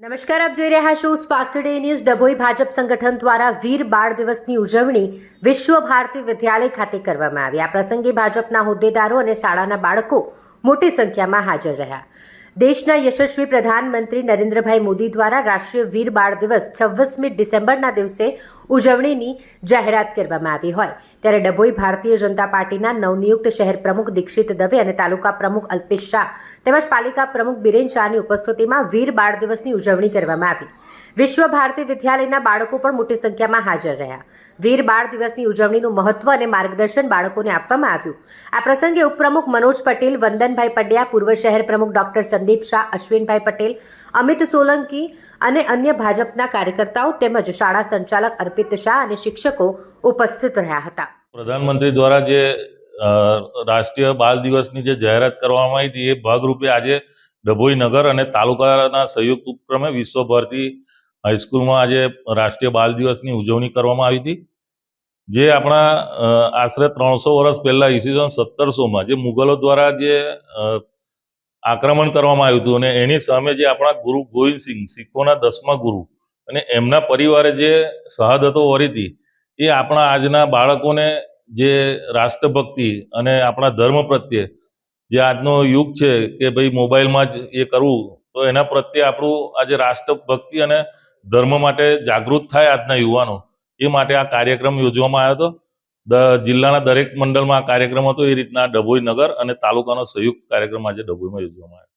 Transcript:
નમસ્કાર, આપ જોઈ રહ્યા છો spark today news. Dabhoi Bhajap સંગઠન દ્વારા વીર બાળ દિવસની ઉજવણી વિશ્વ ભારતી વિદ્યાલય ખાતે કરવામાં આવી। આ પ્રસંગે ભાજપના હોદ્દેદારો અને શાળાના બાળકો મોટી સંખ્યામાં હાજર રહ્યા। દેશના યશસ્વી પ્રધાનમંત્રી નરેન્દ્રભાઈ મોદી દ્વારા રાષ્ટ્રીય વીર બાળ દિવસ 26મી ડિસેમ્બરના દિવસે ઉજવણીની જાહેરાત કરવામાં આવી હોય ત્યારે ડભોઈ ભારતીય જનતા પાર્ટીના નવનિયુક્ત શહેર પ્રમુખ દીક્ષિત દવે અને તાલુકા પ્રમુખ અલ્પેશ શાહ તેમજ પાલિકા પ્રમુખ બિરેન શાહની ઉપસ્થિતિમાં વીર બાળ દિવસની ઉજવણી કરવામાં આવી। વિશ્વ ભારતી વિદ્યાલયના બાળકો પણ મોટી સંખ્યામાં હાજર રહ્યા। વીર બાળ દિવસની ઉજવણીનું મહત્વ અને માર્ગદર્શન બાળકોને આપવામાં આવ્યું। આ પ્રસંગે ઉપપ્રમુખ મનોજ પટેલ, વંદનભાઈ પંડ્યા, પૂર્વ શહેર પ્રમુખ ડોક્ટર સંદીપ શાહ, અશ્વિનભાઈ પટેલ, અમિત સોલંકી અને અન્ય ભાજપના કાર્યકર્તાઓ તેમજ શાળા સંચાલક અર્પિત શાહ અને શિક્ષકો ઉપસ્થિત રહ્યા હતા। પ્રધાનમંત્રી દ્વારા જે રાષ્ટ્રીય બાળ દિવસની જે જાહેરાત કરવામાં આવી હતી એ ભાગરૂપે આજે ડભોઈ નગર અને તાલુકાના સંયુક્ત ઉપક્રમે વિશ્વ ભારતી હાઈસ્કૂલમાં આજે રાષ્ટ્રીય બાળ દિવસની ઉજવણી કરવામાં આવી હતી। જે આપણા આશરે 300 વર્ષ પહેલા ઈસવીસન 1700માં જે મુગલો દ્વારા જે આક્રમણ કરવામાં આવ્યું હતું અને એની સામે જે આપણા ગુરુ ગોવિંદસિંહ, શીખોના 10મા ગુરુ, અને એમના પરિવારે જે શહાદતો વરી હતી એ આપણા આજના બાળકોને જે રાષ્ટ્રભક્તિ અને આપણા ધર્મ પ્રત્યે જે આજનો યુગ છે કે ભાઈ મોબાઈલમાં જ એ કરવું, તો એના પ્રત્યે આપણું આજે રાષ્ટ્રભક્તિ અને ધર્મ માટે જાગૃત થાય આજના યુવાનો, એ માટે આ કાર્યક્રમ યોજવામાં આવ્યો હતો। જિલ્લાના દરેક મંડળમાં આ કાર્યક્રમ હતો। એ રીતના ડભોઈ નગર અને તાલુકાનો સંયુક્ત કાર્યક્રમ આજે ડભોઈમાં યોજવામાં આવ્યો।